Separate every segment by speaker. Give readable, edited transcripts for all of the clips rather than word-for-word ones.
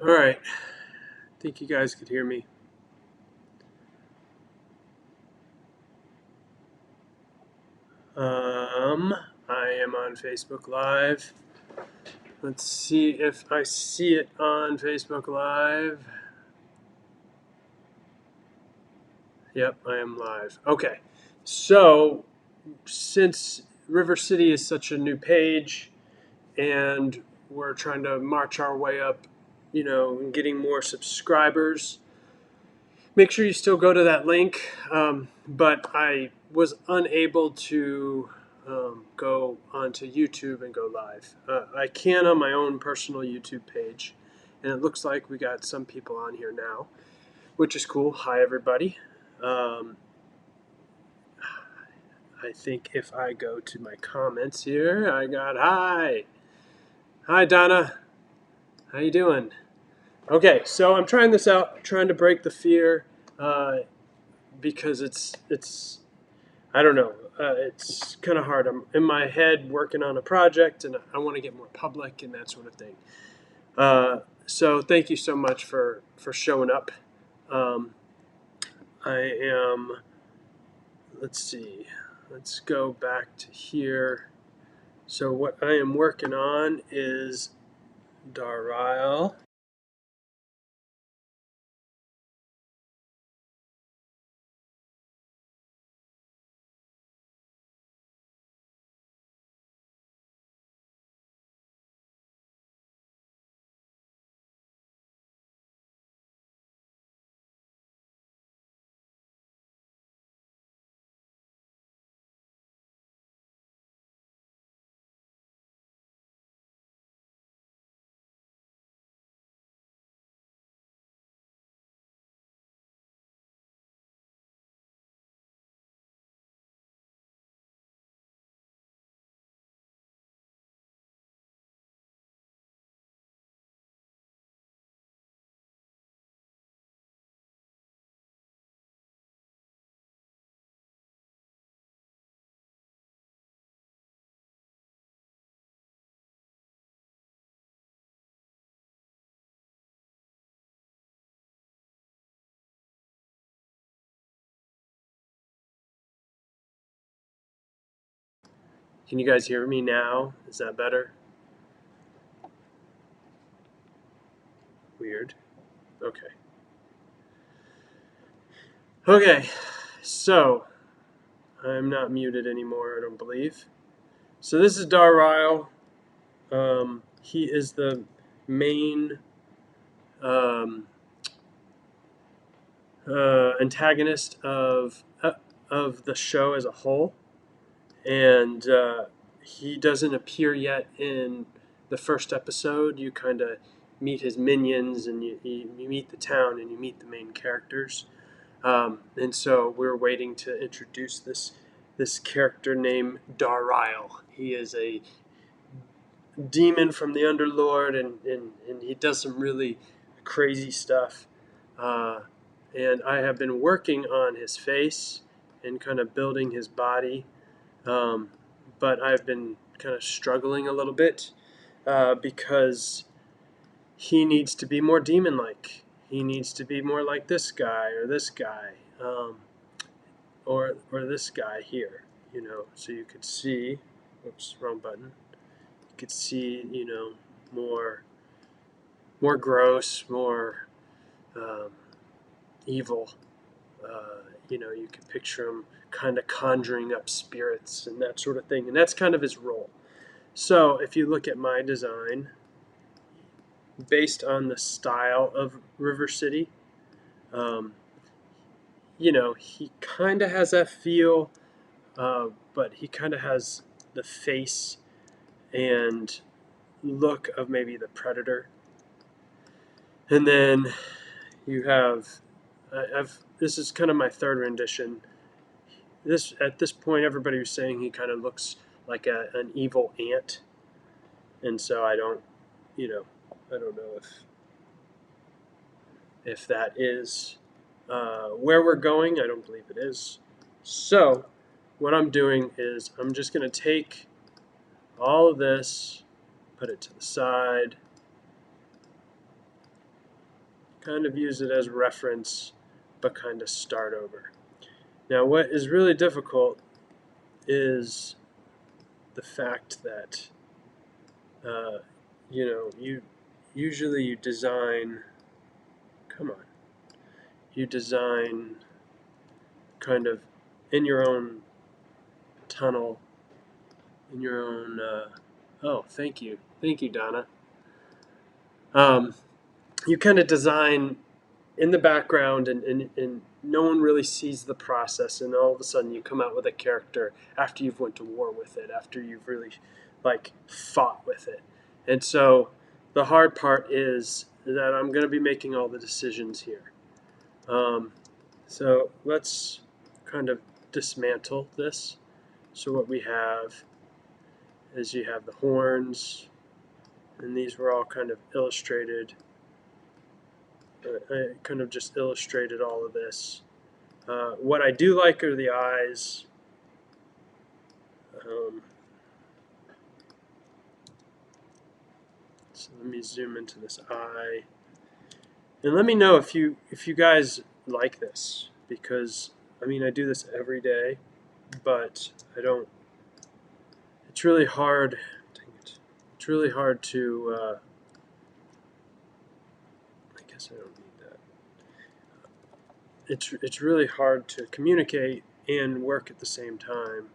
Speaker 1: All right, I think you guys could hear me. I am on Facebook Live. Let's see if I see it on Facebook Live. Yep, I am live. Okay, so since River City is such a new page and we're trying to march our way up, and getting more subscribers, make sure you still go to that link. But I was unable to go onto YouTube and go live. I can on my own personal YouTube page, and it looks like we got some people on here now, which is cool. Hi, everybody. I think if I go to my comments here, I got hi Donna, how you doing? Okay, so I'm trying this out, trying to break the fear. Because it's I don't know. It's kind of hard. I'm in my head working on a project, and I want to get more public and that sort of thing. So thank you so much for showing up. I am. Let's see. Let's go back to here. So what I am working on is Dar-Ryl. Can you guys hear me now? Is that better? Weird. Okay. Okay. So I'm not muted anymore, I don't believe. So this is Dar-Ryl. He is the main antagonist of the show as a whole, and he doesn't appear yet in the first episode. You kind of meet his minions, and you meet the town, and you meet the main characters. And so we're waiting to introduce this character named Dar-Ryl. He is a demon from the Underlord, and he does some really crazy stuff. And I have been working on his face and kind of building his body, but I've been kind of struggling a little bit because he needs to be more demon-like. He needs to be more like this guy or this guy, or this guy here. So you could see. Oops, wrong button. You could see, more gross, more evil. You could picture him kind of conjuring up spirits and that sort of thing, and that's kind of his role. So if you look at my design, based on the style of River City, he kind of has that feel, but he kind of has the face and look of maybe the Predator. And then you have, this is kind of my third rendition. At this point, everybody was saying he kind of looks like an evil ant, and so I don't know if that is where we're going. I don't believe it is. So what I'm doing is I'm just going to take all of this, put it to the side, kind of use it as reference, but kind of start over. Now, what is really difficult is the fact that you usually design. Come on, you design kind of in your own tunnel, in your own. Oh, thank you, Donna. You kind of design in the background, and no one really sees the process, and all of a sudden you come out with a character after you've went to war with it, after you've really fought with it. And so the hard part is that I'm going to be making all the decisions here. So let's kind of dismantle this. So what we have is you have the horns, and these were all kind of illustrated. I kind of just illustrated all of this. What I do like are the eyes. So let me zoom into this eye, and let me know if you guys like this, because I mean I do this every day, but I don't. It's really hard. Dang it! It's really hard to. I guess I don't need that. It's really hard to communicate and work at the same time.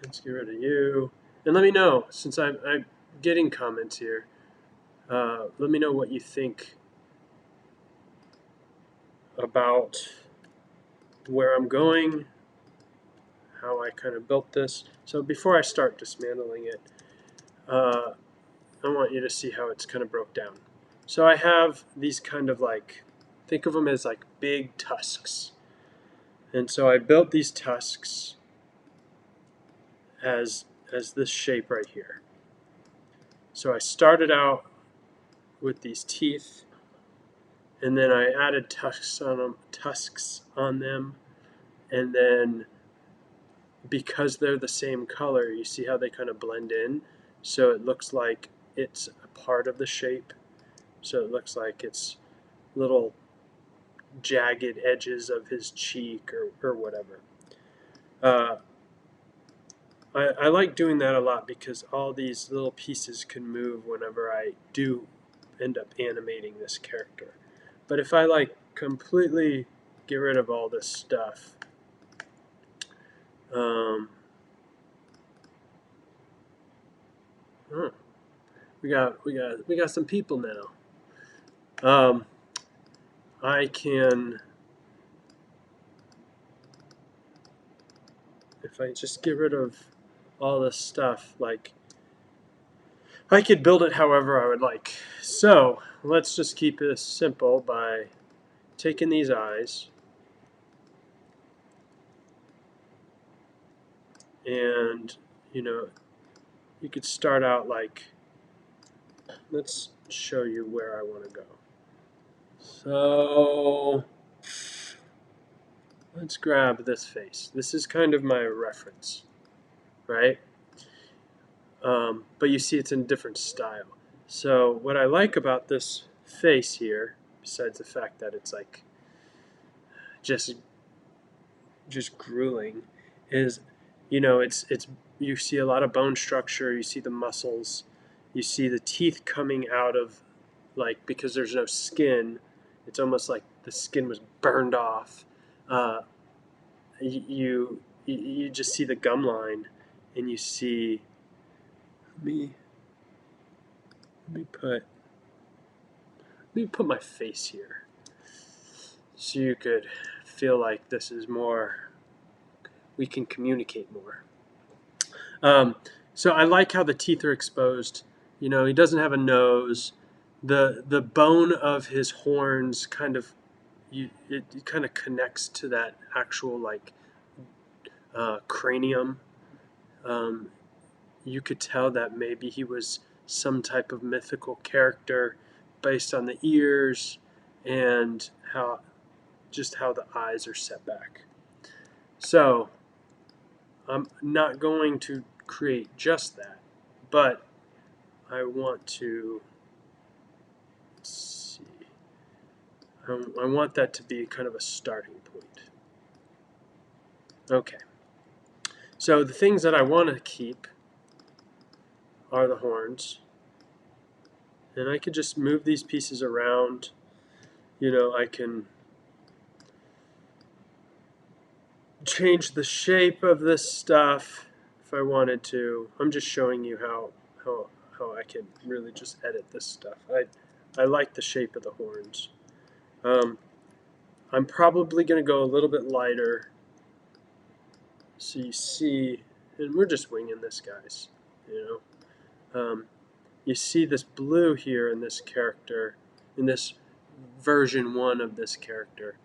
Speaker 1: Let's get rid of you. And let me know, since I'm getting comments here, let me know what you think about where I'm going, how I kind of built this. So before I start dismantling it, I want you to see how it's kind of broke down. So I have these kind of think of them as like big tusks. And so I built these tusks as this shape right here. So I started out with these teeth, and then I added tusks on them, and then because they're the same color, you see how they kind of blend in, so it looks like it's a part of the shape. So it looks like it's little jagged edges of his cheek or whatever. I like doing that a lot because all these little pieces can move whenever I do end up animating this character. But if I completely get rid of all this stuff, we got some people now. I can, if I just get rid of all this stuff, I could build it however I would like. So let's just keep this simple by taking these eyes and you could start out let's show you where I want to go. So let's grab this face. This is kind of my reference, right? But you see it's in a different style. So what I like about this face here, besides the fact that it's just grueling, is it's you see a lot of bone structure, you see the muscles, you see the teeth coming out of because there's no skin, it's almost like the skin was burned off. You just see the gum line, and you see. Let me put my face here, so you could feel like this is more. We can communicate more. So I like how the teeth are exposed. He doesn't have a nose. The bone of his horns kind of it kind of connects to that actual cranium. You could tell that maybe he was some type of mythical character based on the ears and how the eyes are set back. So I'm not going to create just that, but I want to, let's see, I want that to be kind of a starting point. Okay, so the things that I want to keep are the horns, and I could just move these pieces around. I can change the shape of this stuff if I wanted to. I'm just showing you how I can really just edit this stuff. I like the shape of the horns. I'm probably going to go a little bit lighter, so you see, and we're just winging this, guys. You see this blue here in this character, in this version 1 of this character.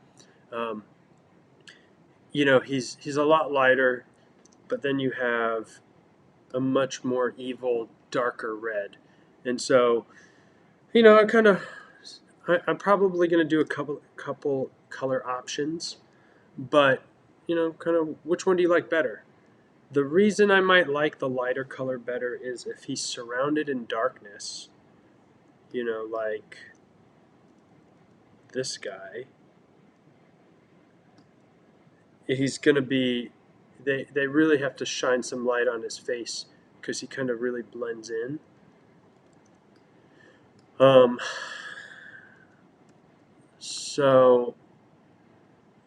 Speaker 1: He's a lot lighter, but then you have a much more evil, darker red. And so, I'm probably going to do a couple color options, but, kind of which one do you like better? The reason I might like the lighter color better is if he's surrounded in darkness, like this guy, he's going to be, they really have to shine some light on his face because he kind of really blends in. So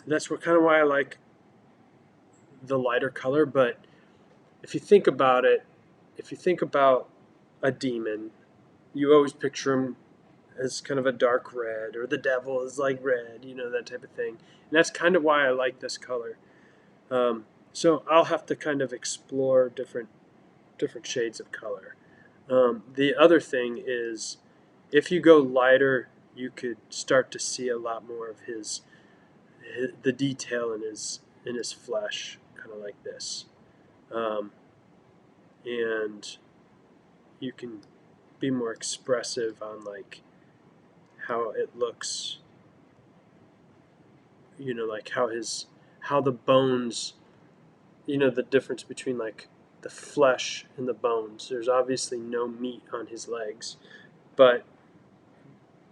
Speaker 1: that's kind of why I like the lighter color. But if you think about it, if you think about a demon, you always picture him as kind of a dark red, or the devil is like red, that type of thing. And that's kind of why I like this color. So I'll have to kind of explore different shades of color. The other thing is, if you go lighter, you could start to see a lot more of the detail in his flesh, kind of like this, and you can be more expressive on like how it looks, like how the bones, the difference between like the flesh and the bones. There's obviously no meat on his legs, but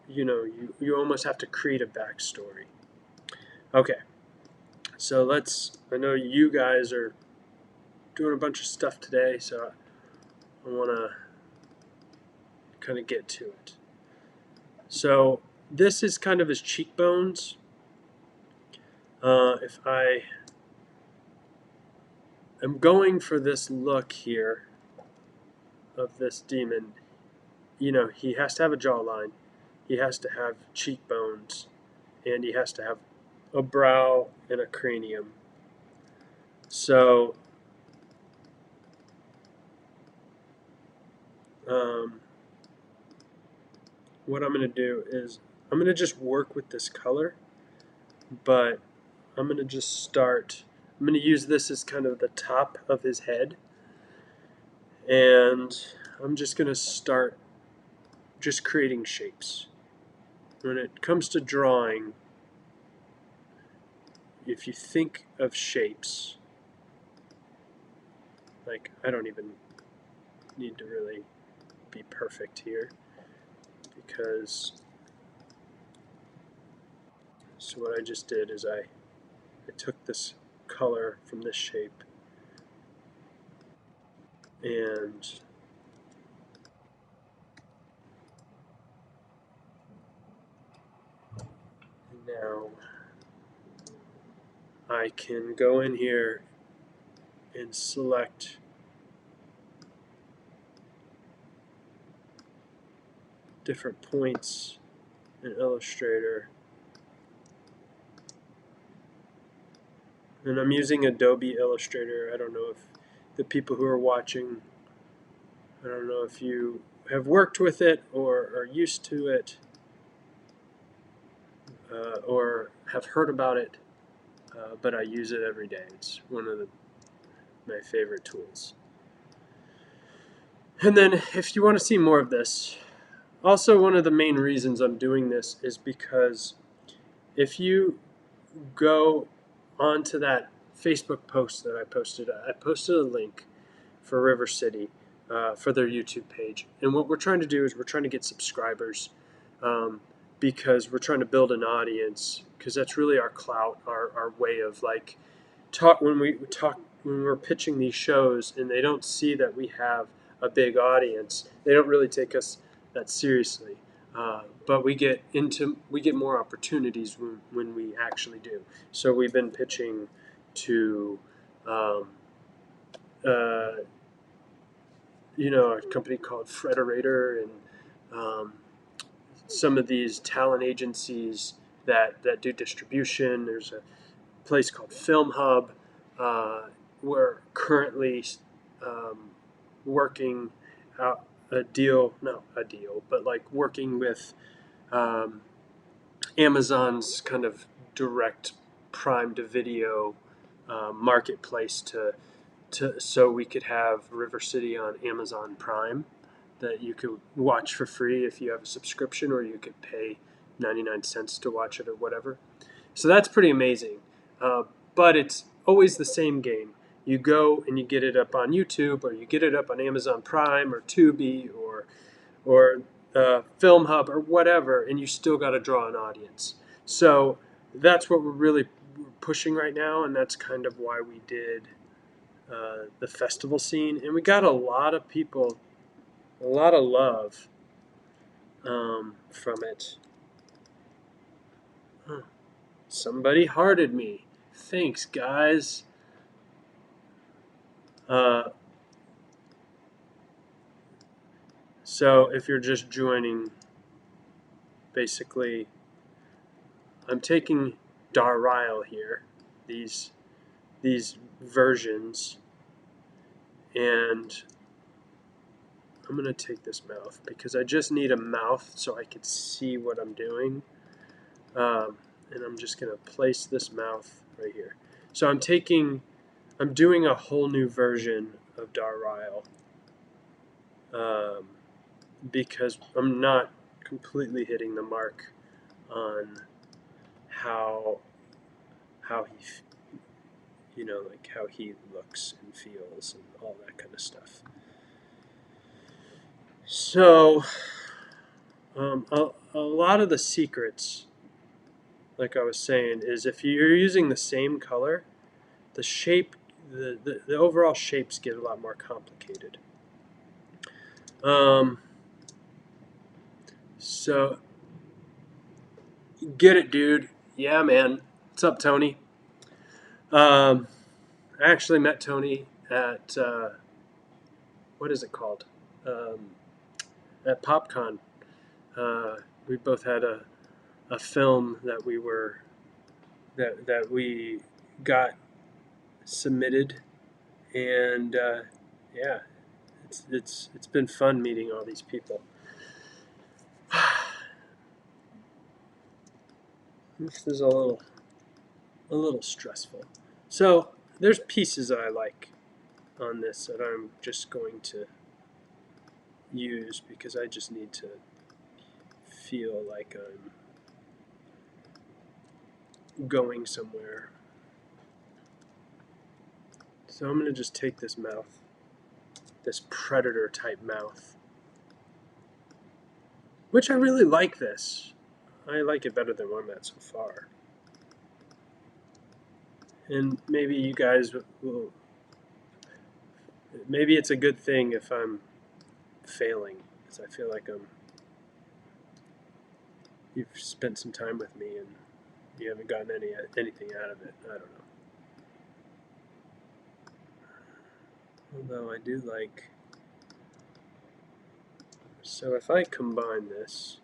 Speaker 1: you almost have to create a backstory. Okay, so I know you guys are doing a bunch of stuff today, so I want to kind of get to it. So this is kind of his cheekbones. If I am going for this look here of this demon, he has to have a jawline, he has to have cheekbones, and he has to have a brow and a cranium. So what I'm going to do is I'm going to just work with this color, but I'm going to just start. I'm going to use this as kind of the top of his head, and I'm just going to start just creating shapes. When it comes to drawing, if you think of shapes, like I don't even need to really be perfect here, because so what I just did is I took this color from this shape and now I can go in here and select different points in Illustrator. And I'm using Adobe Illustrator. I don't know if the people who are watching, I don't know if you have worked with it or are used to it, or have heard about it, but I use it every day. It's one of my favorite tools. And then if you want to see more of this, also one of the main reasons I'm doing this is because if you go onto that Facebook post that I posted a link for River City. for their YouTube page. And what we're trying to do is we're trying to get subscribers, because we're trying to build an audience, because that's really our clout, our way of like talk when we're pitching these shows and they don't see that we have a big audience. They don't really take us that seriously. But we get more opportunities when we actually do. So we've been pitching to um, uh, a company called Frederator, and some of these talent agencies that do distribution. There's a place called Film Hub. We're currently working out not a deal, but like working with um, Amazon's kind of direct Prime to video marketplace so we could have River City on Amazon Prime that you could watch for free if you have a subscription, or you could pay 99 cents to watch it or whatever. So that's pretty amazing. But it's always the same game. You go and you get it up on YouTube, or you get it up on Amazon Prime or Tubi or Film Hub or whatever, and you still got to draw an audience. So that's what we're really pushing right now, and that's kind of why we did the festival scene, and we got a lot of people, a lot of love from it. Huh. Somebody hearted me. Thanks, guys. So if you're just joining, basically, I'm taking Dar-Ryl here, these versions, and I'm going to take this mouth because I just need a mouth so I can see what I'm doing. And I'm just going to place this mouth right here. So I'm doing a whole new version of Dar-Ryl, because I'm not completely hitting the mark on how he, like how he looks and feels and all that kind of stuff. So a lot of the secrets, like I was saying, is if you're using the same color, the shape, the overall shapes get a lot more complicated. So get it, dude. Yeah, man. What's up, Tony? I actually met Tony at what is it called? At PopCon. We both had a film that we got submitted, and yeah, it's been fun meeting all these people. This is a little stressful. So there's pieces that I like on this that I'm just going to use because I just need to feel like I'm going somewhere. So I'm going to just take this mouth, this predator type mouth, which I really like this. I like it better than what I'm at so far. And maybe you guys will, maybe it's a good thing if I'm failing, because I feel like you've spent some time with me and you haven't gotten anything out of it. I don't know. Although I do like, so if I combine this,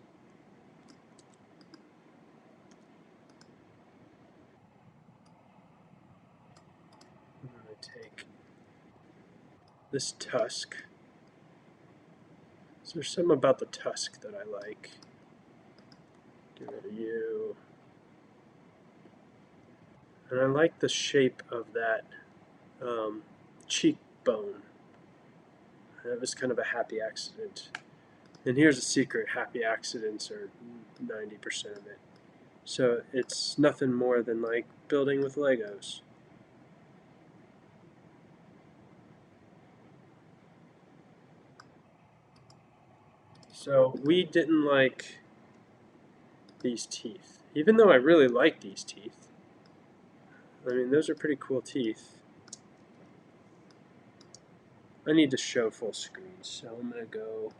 Speaker 1: I'm going to take this tusk. So there's something about the tusk that I like. Get rid of you. And I like the shape of that cheekbone. That was kind of a happy accident. And here's a secret: happy accidents are 90% of it. So it's nothing more than like building with Legos. So we didn't like these teeth, even though I really like these teeth. I mean, those are pretty cool teeth. I need to show full screen, so I'm going to go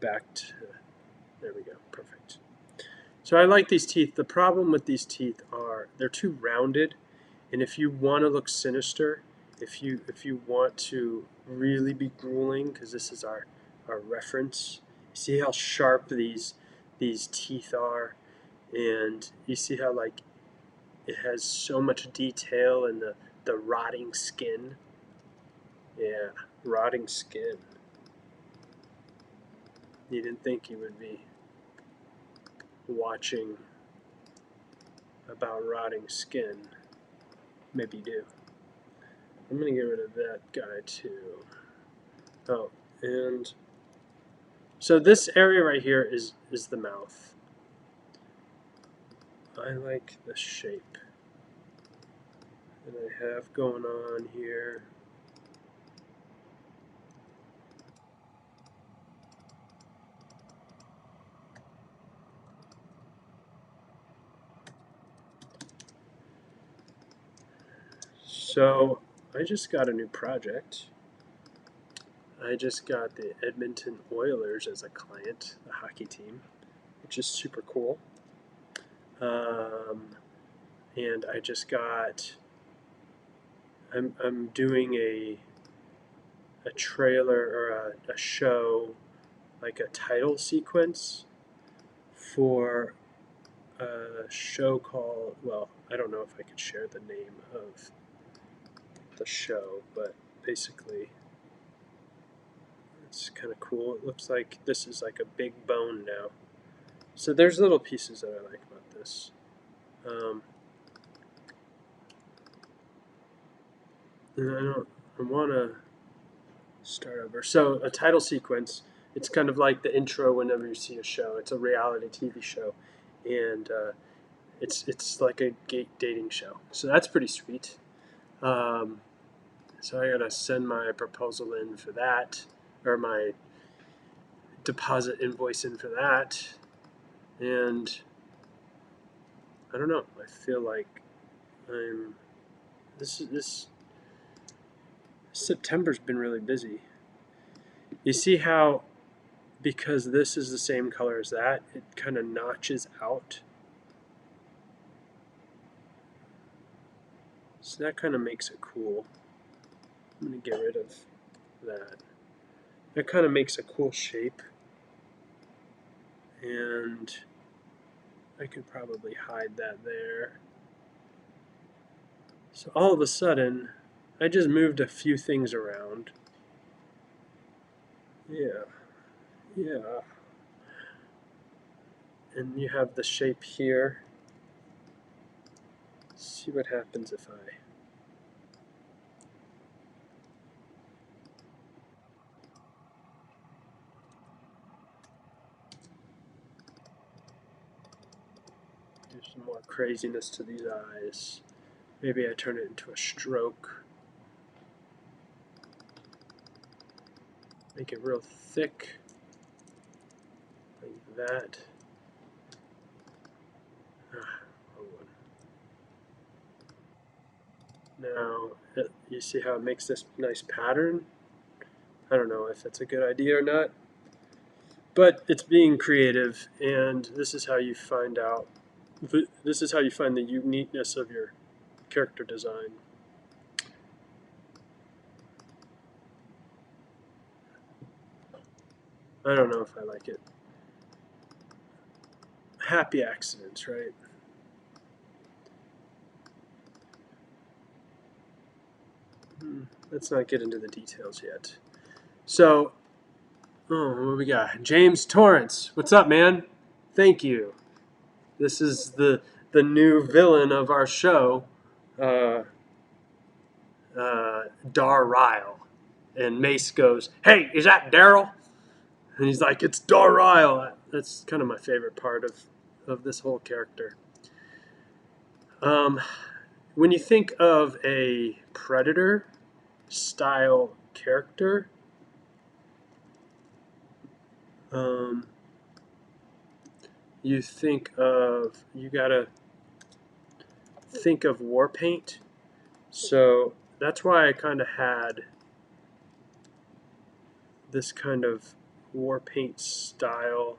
Speaker 1: back to, there we go, perfect. So I like these teeth. The problem with these teeth are they're too rounded, and if you want to look sinister, if you want to really be grueling, because this is our reference, see how sharp these teeth are, and you see how like it has so much detail in the rotting skin. Yeah, rotting skin. You didn't think you would be watching about rotting skin. Maybe you do. I'm going to get rid of that guy too. Oh, and so this area right here is the mouth. I like the shape that I have going on here. So I just got a new project. I just got the Edmonton Oilers as a client, the hockey team, which is super cool. And I just got, I'm doing a trailer or a show, like a title sequence for a show called, well, I don't know if I could share the name of the show, but basically it's kind of cool. It looks like this is like a big bone now. So there's little pieces that I like about this. And I want to start over. So a title sequence, it's kind of like the intro whenever you see a show. It's a reality TV show, and it's like a dating show. So that's pretty sweet. Um, so I gotta send my proposal in for that, or my deposit invoice in for that, and I don't know. I feel like I'm this September's been really busy. You see how, because this is the same color as that, it kind of notches out. So that kind of makes it cool. I'm going to get rid of that. That kind of makes a cool shape. And I could probably hide that there. So all of a sudden, I just moved a few things around. Yeah, yeah. And you have the shape here. See what happens if I... do some more craziness to these eyes. Maybe I turn it into a stroke. Make it real thick. Like that. Now, you see how it makes this nice pattern? I don't know if it's a good idea or not, but it's being creative, and this is how you find out. This is how you find the uniqueness of your character design. I don't know if I like it. Happy accidents, right? Let's not get into the details yet. So, oh, what we got? James Torrance. What's up, man? Thank you. This is the new villain of our show, uh, Dar-Ryl. And Mace goes, "Hey, is that Daryl?" And he's like, "It's Dar-Ryl." That's kind of my favorite part of this whole character. When you think of a Predator style character, you gotta think of war paint. So that's why I kind of had this kind of war paint style.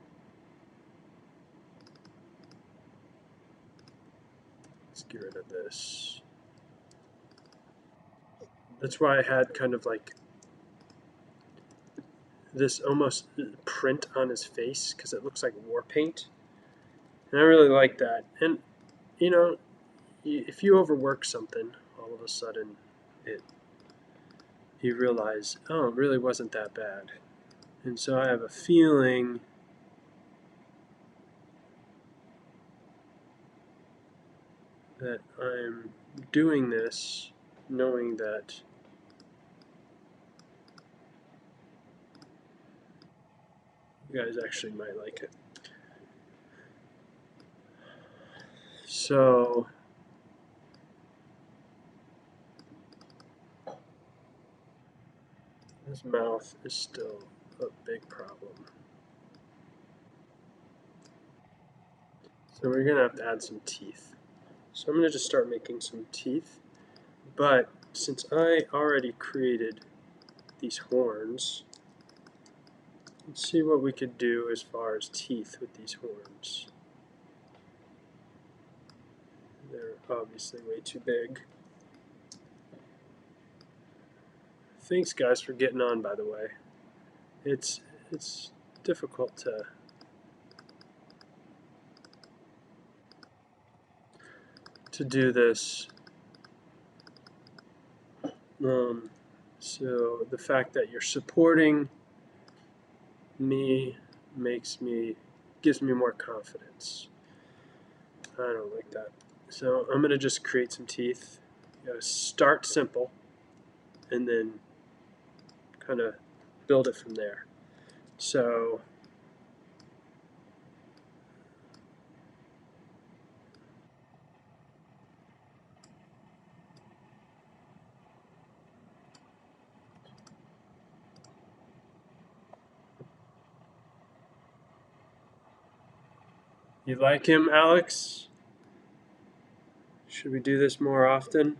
Speaker 1: Let's get rid of this. That's why I had kind of like this almost print on his face because it looks like war paint. And I really like that. And, you know, if you overwork something, all of a sudden you realize, oh, it really wasn't that bad. And so I have a feeling that I'm doing this knowing that you guys actually might like it. So his mouth is still a big problem. So we're gonna have to add some teeth. So I'm gonna just start making some teeth. But since I already created these horns, let's see what we could do as far as teeth with these horns. They're obviously way too big. Thanks guys for getting on, by the way. It's difficult to do this. So the fact that you're supporting me gives me more confidence. I don't like that. So I'm gonna just create some teeth. You gotta start simple and then kind of build it from there. So you like him, Alex? Should we do this more often?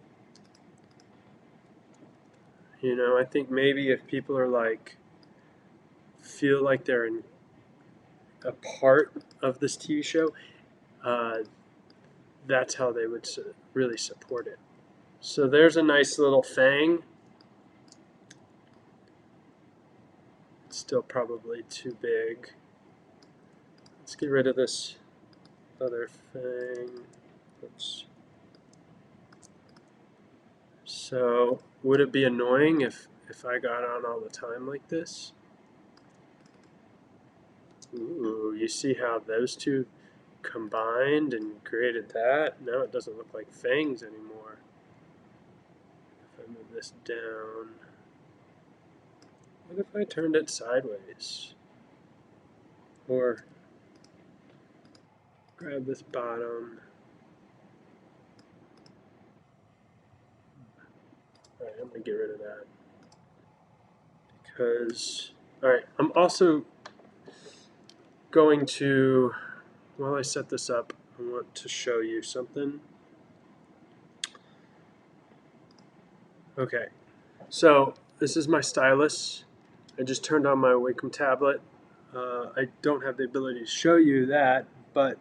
Speaker 1: You know, I think maybe if people are like, feel like they're in a part of this TV show, that's how they would really support it. So there's a nice little fang. It's still probably too big. Let's get rid of this other fang. Oops. So would it be annoying if I got on all the time like this? Ooh, you see how those two combined and created that? Now it doesn't look like fangs anymore. If I move this down, what if I turned it sideways? Or grab this bottom. Alright, I'm going to get rid of that. Because, alright, I'm also going to, while I set this up, I want to show you something. Okay, so this is my stylus. I just turned on my Wacom tablet. I don't have the ability to show you that, but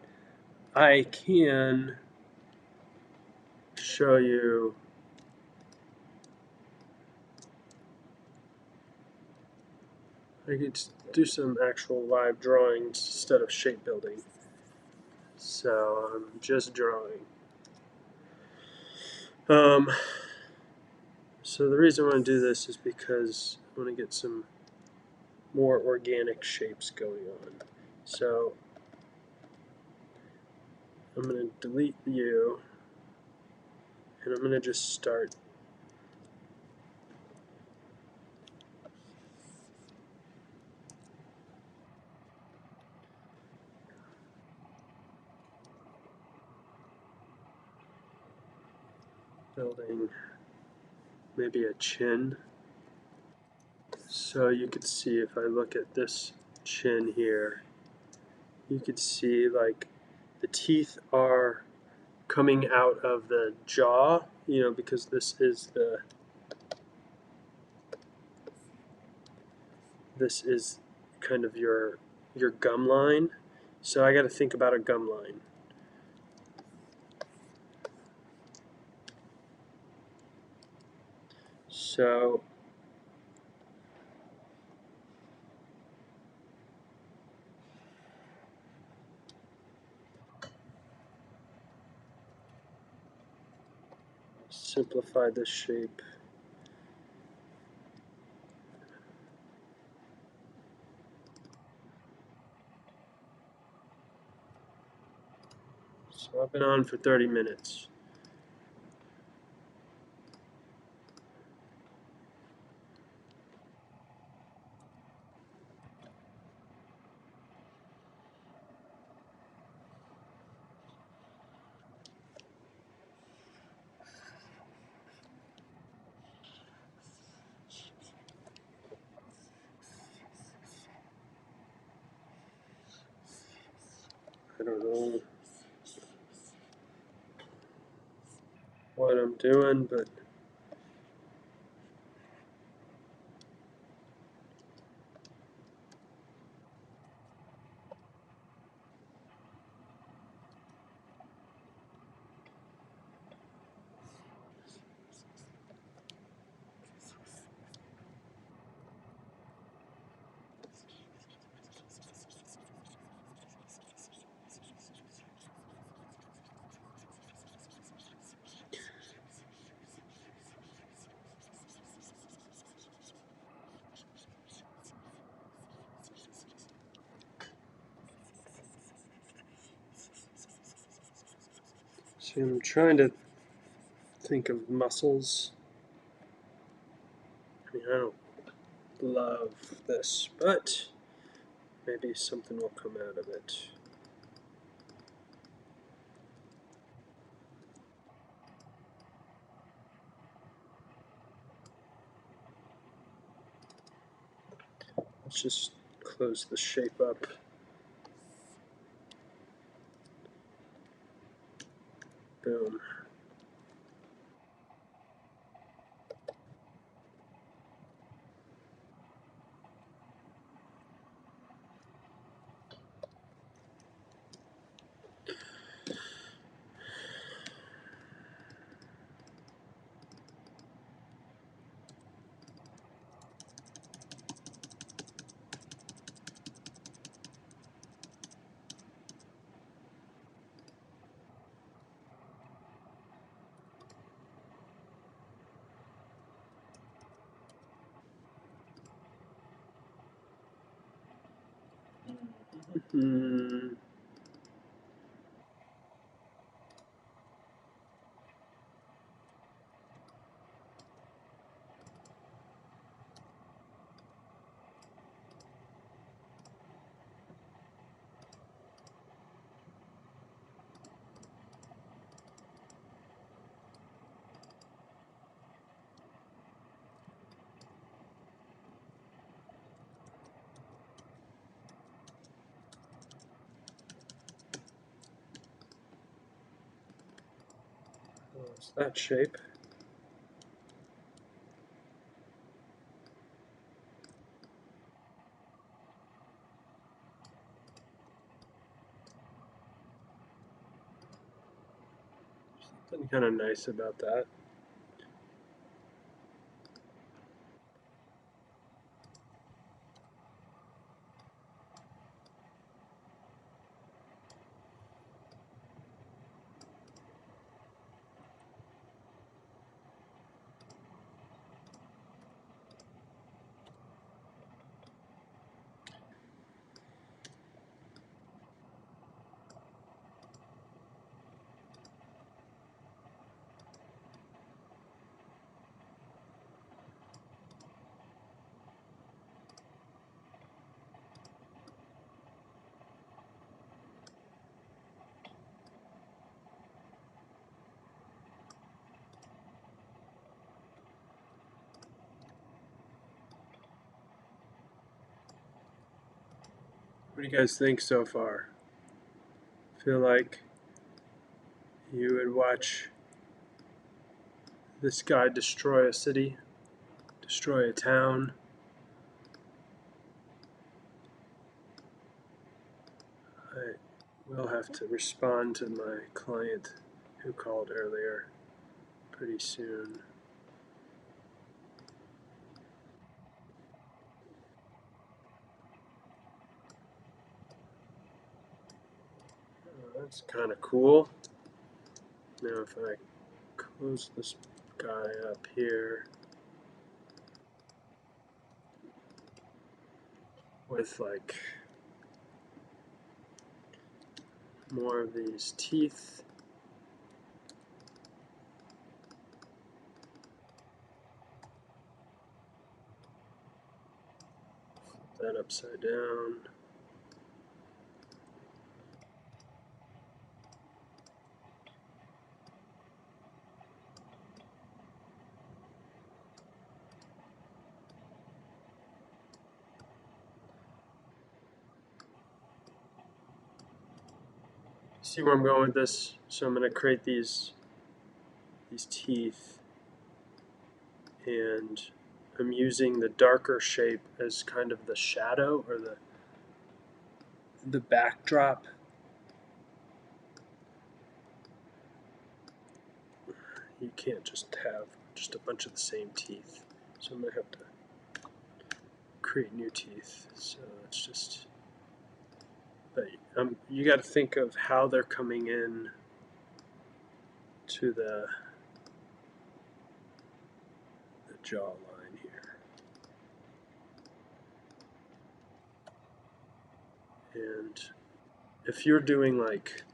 Speaker 1: I can show you I could do some actual live drawings instead of shape building. So I'm just drawing. So the reason I want to do this is because I want to get some more organic shapes going on. So I'm going to delete you, and I'm going to just start building maybe a chin. So you could see if I look at this chin here, you could see like the teeth are coming out of the jaw, you know, because this is kind of your gum line. So I got to think about a gum line. So simplify this shape. So I've been on for 30 minutes. I don't know what I'm doing, but see, I'm trying to think of muscles. I mean, I don't love this, but maybe something will come out of it. Let's just close the shape up. Boom. Hmm. Close that shape. Something kind of nice about that. What do you guys think so far? Feel like you would watch this guy destroy a city, destroy a town? I will have to respond to my client who called earlier pretty soon. That's kind of cool. Now if I close this guy up here with like more of these teeth. Flip that upside down. See where I'm going with this? So I'm going to create these teeth, and I'm using the darker shape as kind of the shadow or the backdrop. You can't just have just a bunch of the same teeth, so I'm going to have to create new teeth. So it's just, but you got to think of how they're coming in to the jawline here. And if you're doing like,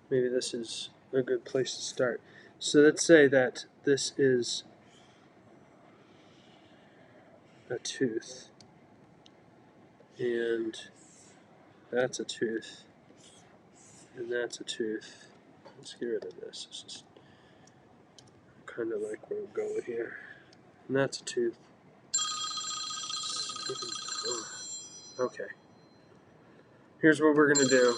Speaker 1: maybe this is a good place to start. So let's say that this is a tooth, and that's a tooth, and that's a tooth. Let's get rid of this. This is kind of like where I'm going here. And that's a tooth. Okay. Here's what we're going to do.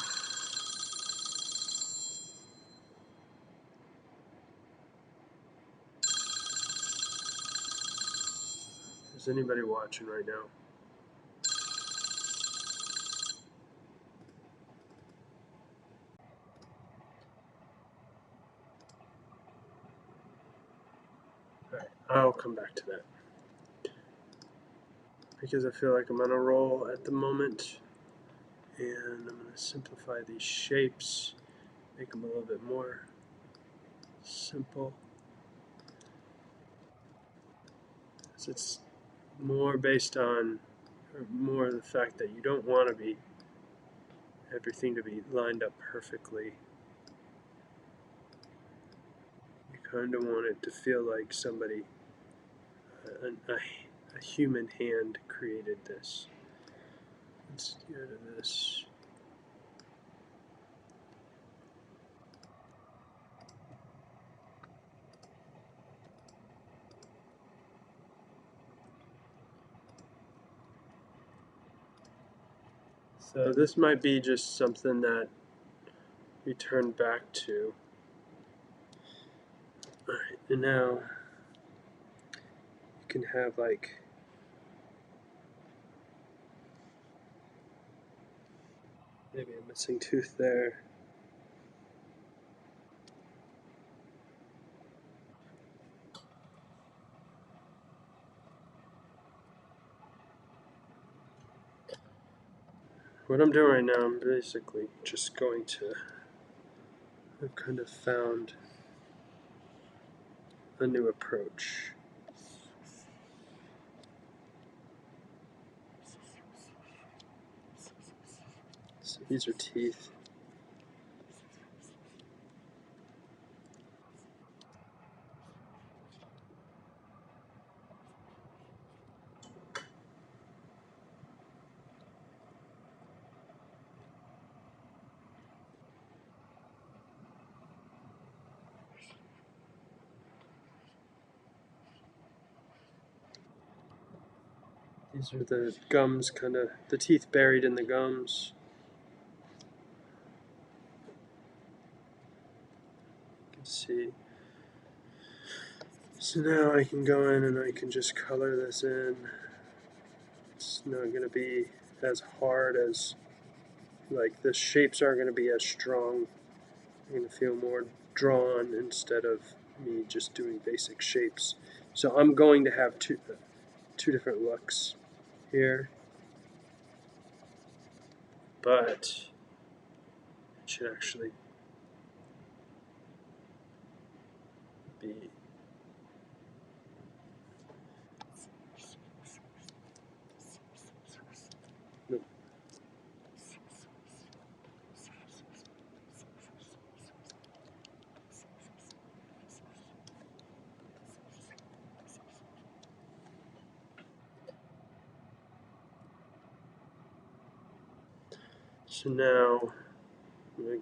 Speaker 1: Is anybody watching right now? Alright, I'll come back to that, because I feel like I'm on a roll at the moment, and I'm going to simplify these shapes, make them a little bit more simple. So it's more based on, or more the fact that you don't want to be everything to be lined up perfectly. You kind of want it to feel like somebody, a human hand created this. Let's get rid of this. So this might be just something that we turn back to. Alright, and now you can have like maybe a missing tooth there. What I'm doing right now, I'm basically just going to, I've kind of found a new approach. So these are teeth. These are the gums, kind of the teeth buried in the gums. You can see. So now I can go in and I can just color this in. It's not going to be as hard as, like, the shapes aren't going to be as strong. I'm going to feel more drawn instead of me just doing basic shapes. So I'm going to have two different looks here, but it should actually be no. So now I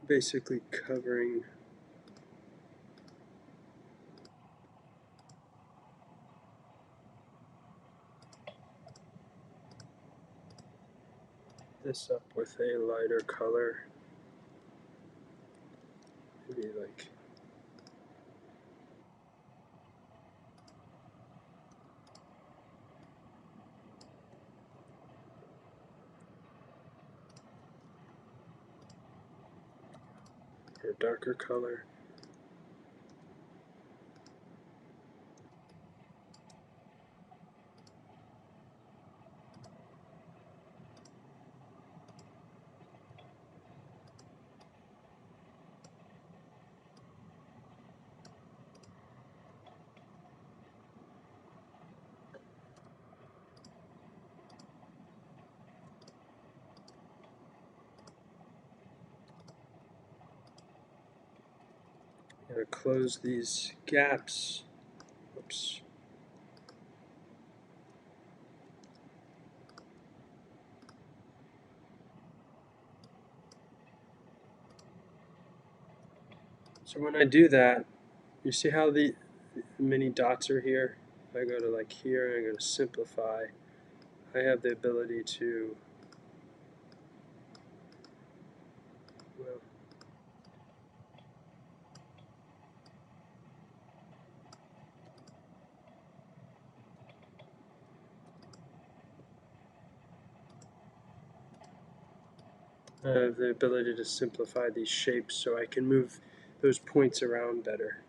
Speaker 1: basically covering this up with a lighter color, maybe like a darker color. I'm going to close these gaps. Oops. So when I do that, you see how the many dots are here? If I go to like here and I go to simplify, I have the ability to, well, I have the ability to simplify these shapes so I can move those points around better.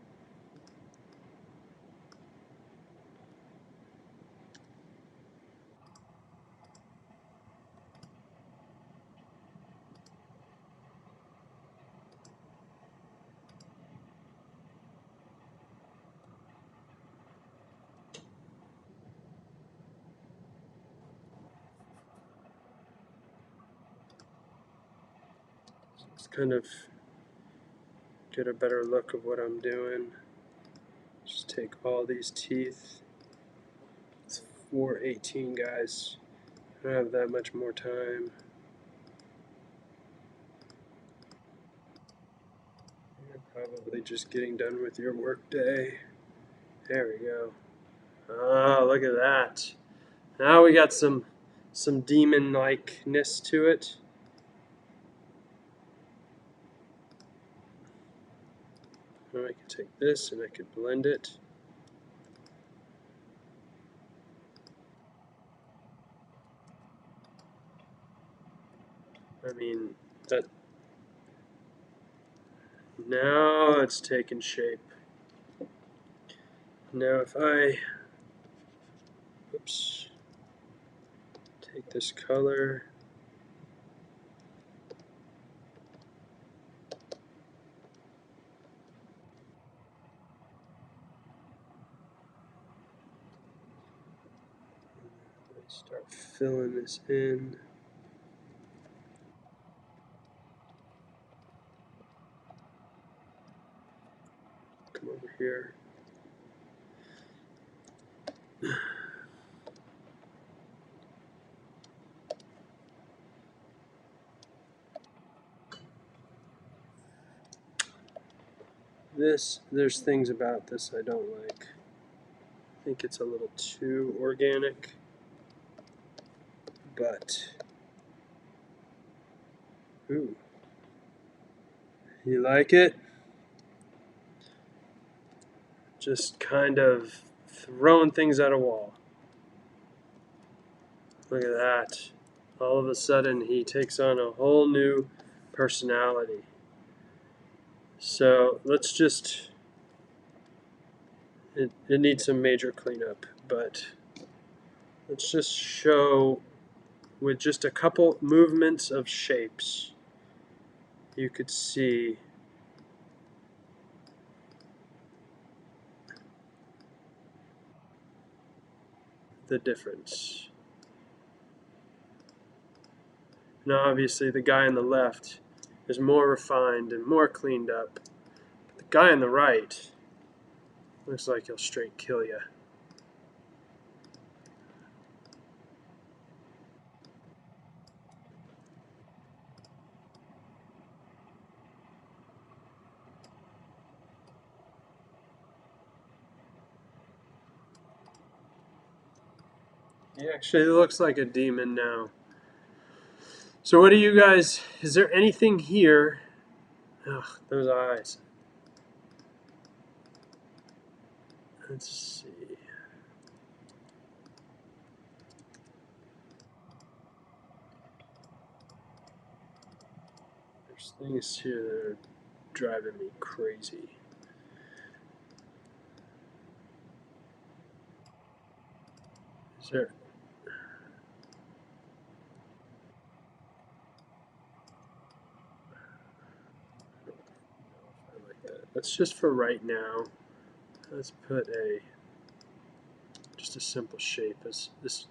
Speaker 1: Just kind of get a better look of what I'm doing. Just take all these teeth. It's 418, guys. I don't have that much more time. You're probably just getting done with your work day. There we go. Oh, look at that. Now we got some demon-likeness to it. Now I can take this and I could blend it. I mean, that now it's taken shape. Now if I, oops, take this color, start filling this in. here. There's things about this I don't like. I think it's a little too organic, but ooh, you like it? Just kind of throwing things at a wall. Look at that. All of a sudden, he takes on a whole new personality. So let's just, it needs some major cleanup, but let's just show with just a couple movements of shapes, you could see the difference. Now obviously the guy on the left is more refined and more cleaned up. But the guy on the right looks like he'll straight kill you. He actually looks like a demon now. So what do you guys, is there anything here? Ugh, those eyes. Let's see. There's things here that are driving me crazy. Is there? I like that. Let's just for right now, let's put just a simple shape as this.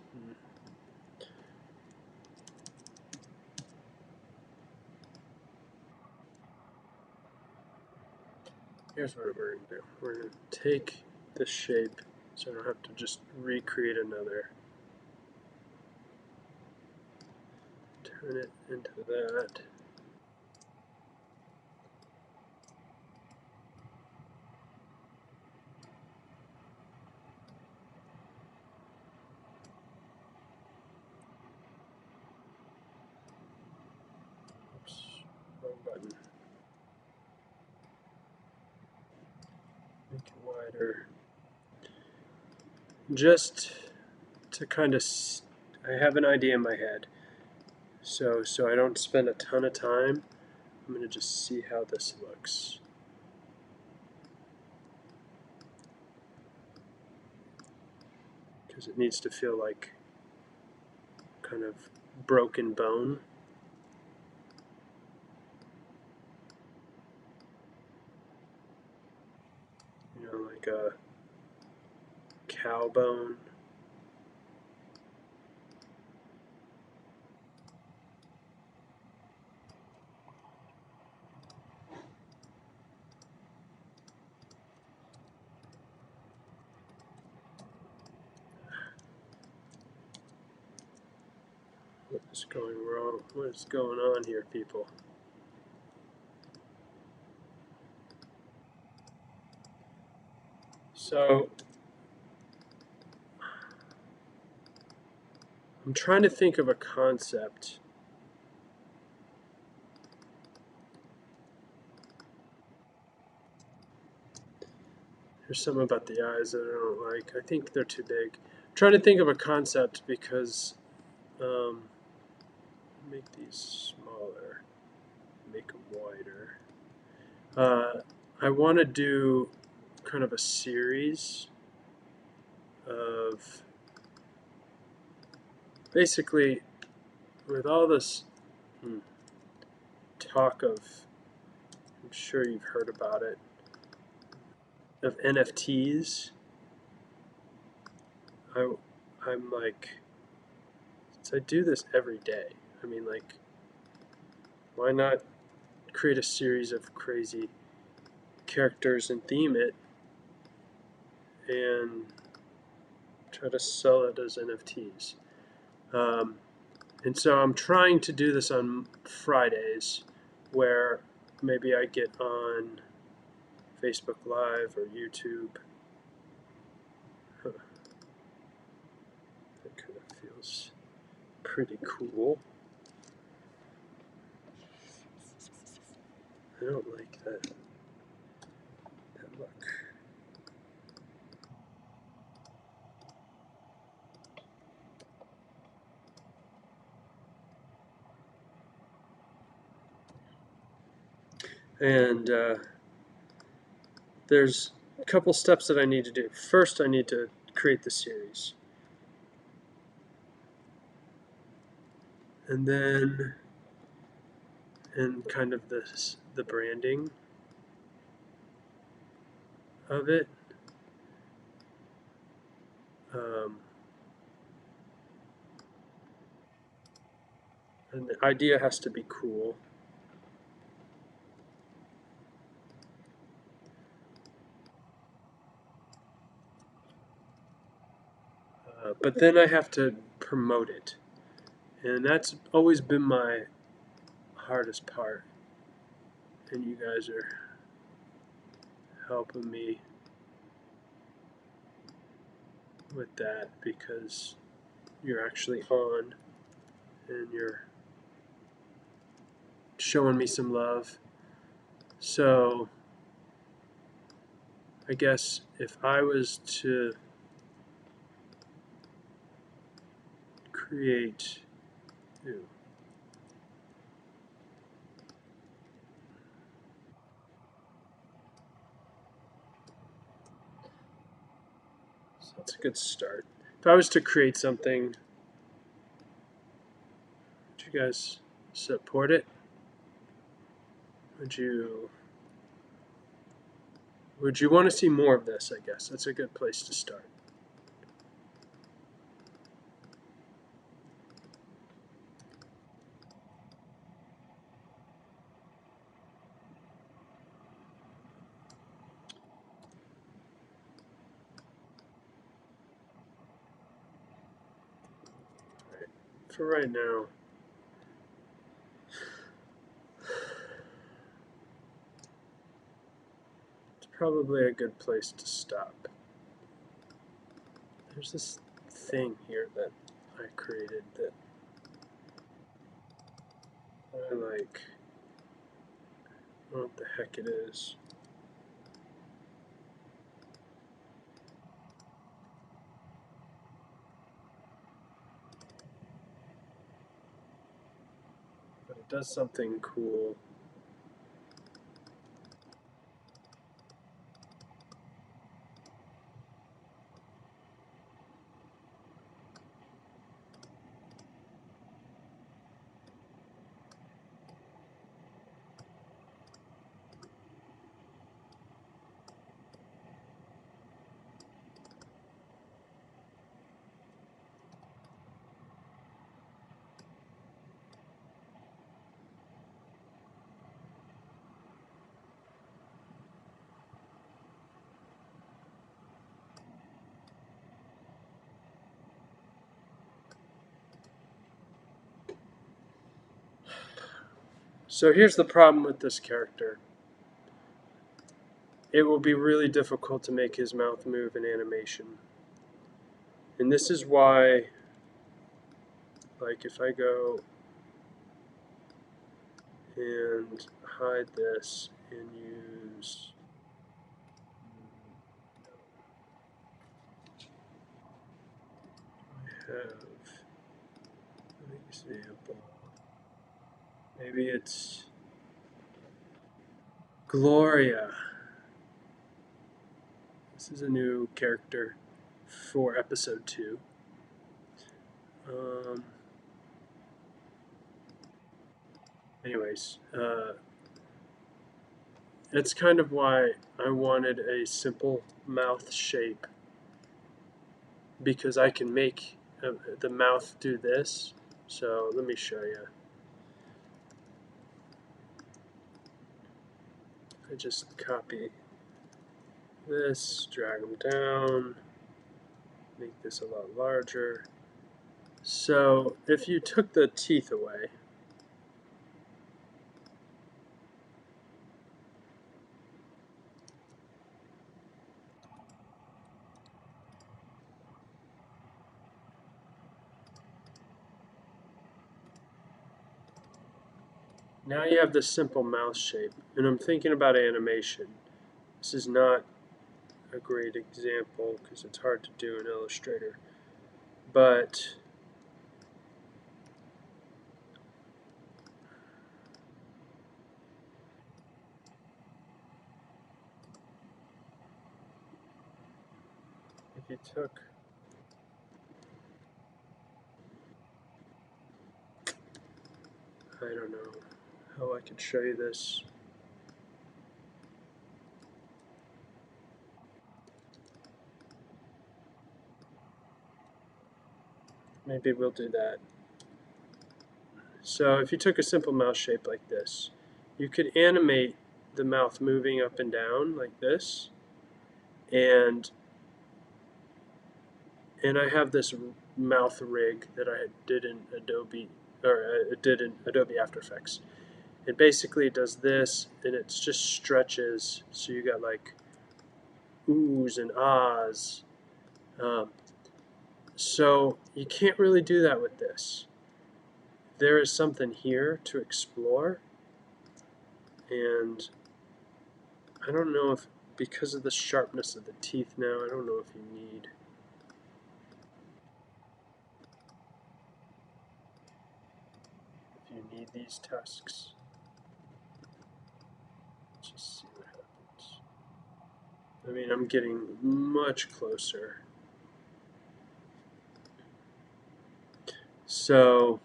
Speaker 1: Here's what we're going to do. We're going to take this shape so I don't have to just recreate another. Turn it into that. Oops, wrong button. Make it wider. Just to kind of, I have an idea in my head. So I don't spend a ton of time, I'm going to just see how this looks. Because it needs to feel like kind of broken bone. You know, like a cow bone. What is going wrong? What is going on here, people? So I'm trying to think of a concept. There's something about the eyes that I don't like. I think they're too big. I'm trying to think of a concept because make these smaller, make them wider. I want to do kind of a series of basically with all this talk of, I'm sure you've heard about it, of NFTs. I'm like, so I do this every day. I mean, like, why not create a series of crazy characters and theme it and try to sell it as NFTs. And so I'm trying to do this on Fridays, where maybe I get on Facebook Live or YouTube. Huh. That kind of feels pretty cool. I don't like that look. And there's a couple steps that I need to do. First, I need to create the series. And then, and kind of the branding of it. And the idea has to be cool. But then I have to promote it. And that's always been my hardest part. And you guys are helping me with that because you're actually on and you're showing me some love. So I guess if I was to create, ooh, so that's a good start. If I was to create something, would you guys support it? Would you want to see more of this? I guess that's a good place to start. For right now, it's probably a good place to stop. There's this thing here that I created that I like. I don't know what the heck it is. But it does something cool. So here's the problem with this character. It will be really difficult to make his mouth move in animation. And this is why, like, if I go and hide this and use I have an example. Maybe it's Gloria. This is a new character for episode 2. Anyways, that's kind of why I wanted a simple mouth shape, because I can make the mouth do this. So let me show you. I just copy this, drag them down, make this a lot larger. So if you took the teeth away, now you have this simple mouse shape. And I'm thinking about animation. This is not a great example because it's hard to do in Illustrator. But if you took, I don't know how I could show you this. Maybe we'll do that. So if you took a simple mouse shape like this, you could animate the mouth moving up and down like this. And I have this mouth rig that I did in Adobe, or did in Adobe After Effects. It basically does this, and it just stretches. So you got like oohs and ahs. Um, so you can't really do that with this. There is something here to explore, and I don't know if, because of the sharpness of the teeth now, I don't know if you need these tusks. Let's just see what happens. I mean, I'm getting much closer. So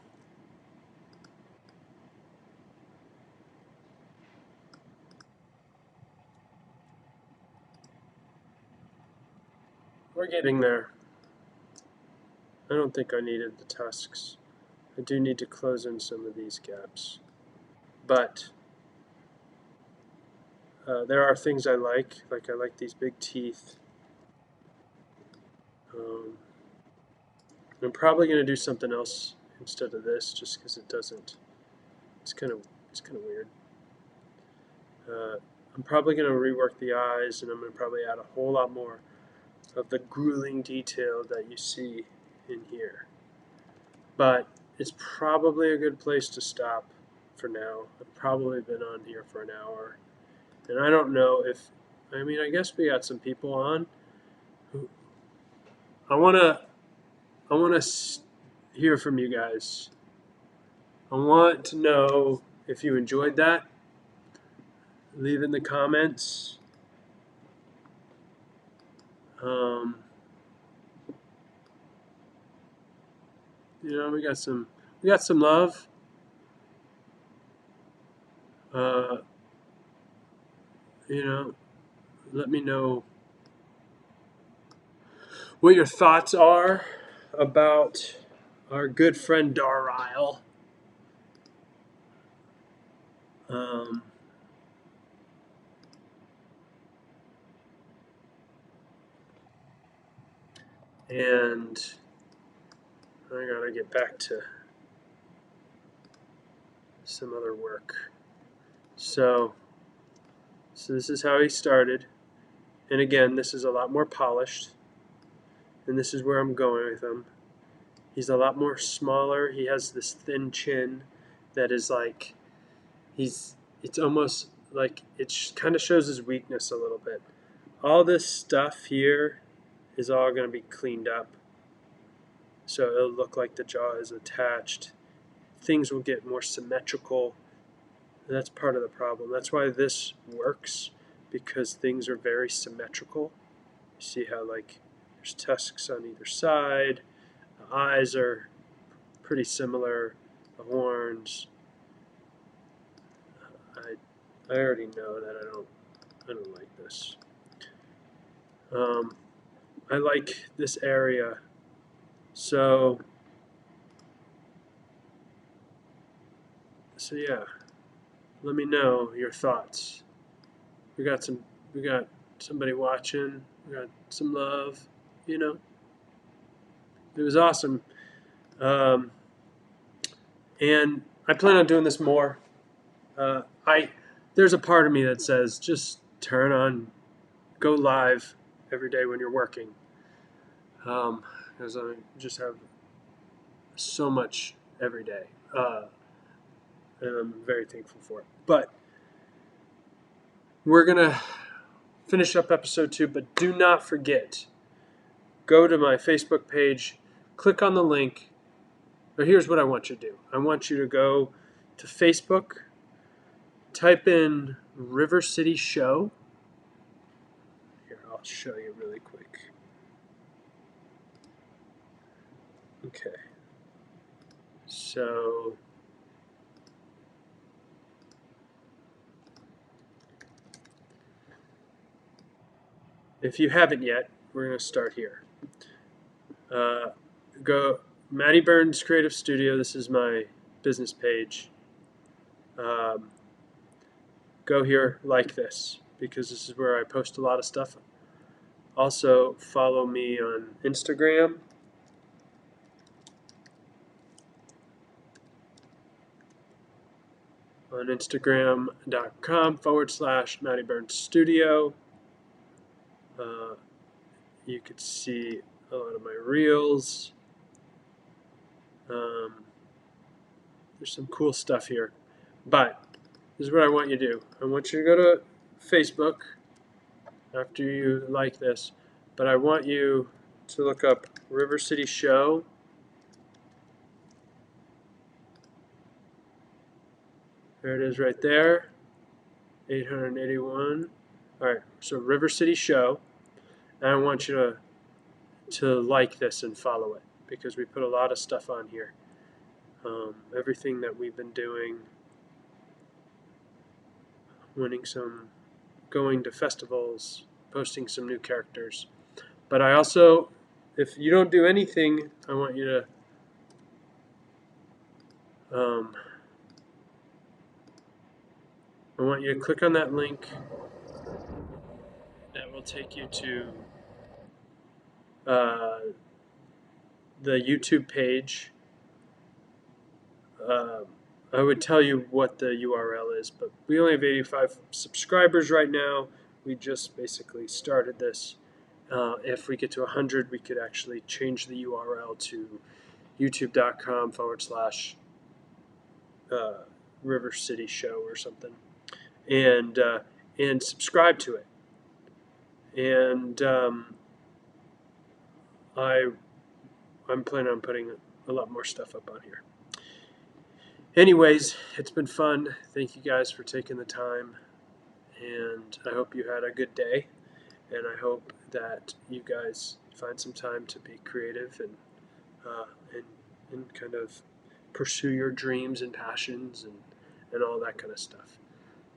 Speaker 1: we're getting there. I don't think I needed the tusks. I do need to close in some of these gaps. But there are things I like I like these big teeth. I'm probably going to do something else instead of this, just because it doesn't. It's kind of weird. I'm probably going to rework the eyes, and I'm going to probably add a whole lot more of the grueling detail that you see in here. But it's probably a good place to stop for now. I've probably been on here for an hour, and I don't know if. I mean, I guess we got some people on. I wanna hear from you guys. I want to know if you enjoyed that. Leave in the comments. Um, we got some love. Uh, let me know what your thoughts are about our good friend Dar-Ryl. Um, and I gotta get back to some other work. So this is how he started. And again, this is a lot more polished. And this is where I'm going with him. He's a lot more smaller. He has this thin chin that is like, it's almost like it kind of shows his weakness a little bit. All this stuff here is all going to be cleaned up. So it'll look like the jaw is attached. Things will get more symmetrical. That's part of the problem. That's why this works, because things are very symmetrical. You see how like there's tusks on either side. The eyes are pretty similar. The horns. I already know that I don't like this. I like this area. So yeah, let me know your thoughts. We got somebody watching. We got some love, you know. It was awesome. Um, and I plan on doing this more. There's a part of me that says just turn on, go live every day when you're working, because I just have so much every day, and I'm very thankful for it. But we're gonna finish up episode 2, but do not forget, go to my Facebook page, click on the link. But here's what I want you to do. I want you to go to Facebook, type in River City Show. Here, I'll show you really quick. Okay. So if you haven't yet, we're going to start here. Go MattiBurns Creative Studio. This is my business page. Go here, like this, because this is where I post a lot of stuff. Also, follow me on Instagram. On Instagram.com/MattiBurns Studio. You could see a lot of my reels. There's some cool stuff here. But this is what I want you to do. I want you to go to Facebook after you like this. But I want you to look up River City Show. There it is right there. 881. All right, so River City Show. And I want you to like this and follow it, because we put a lot of stuff on here. Everything that we've been doing, going to festivals, posting some new characters. But I also, if you don't do anything, I want you to click on that link. That will take you to the YouTube page. I would tell you what the URL is, but we only have 85 subscribers right now. We just basically started this. If we get to 100, we could actually change the URL to youtube.com/River City Show or something, and subscribe to it. And I'm planning on putting a lot more stuff up on here. Anyways, it's been fun. Thank you guys for taking the time, and I hope you had a good day, and I hope that you guys find some time to be creative and kind of pursue your dreams and passions and all that kind of stuff.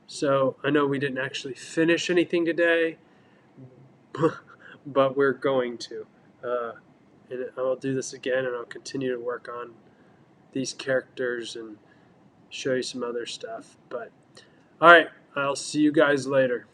Speaker 1: So I know we didn't actually finish anything today, but we're going to. And I'll do this again, and I'll continue to work on these characters and show you some other stuff. But all right, I'll see you guys later.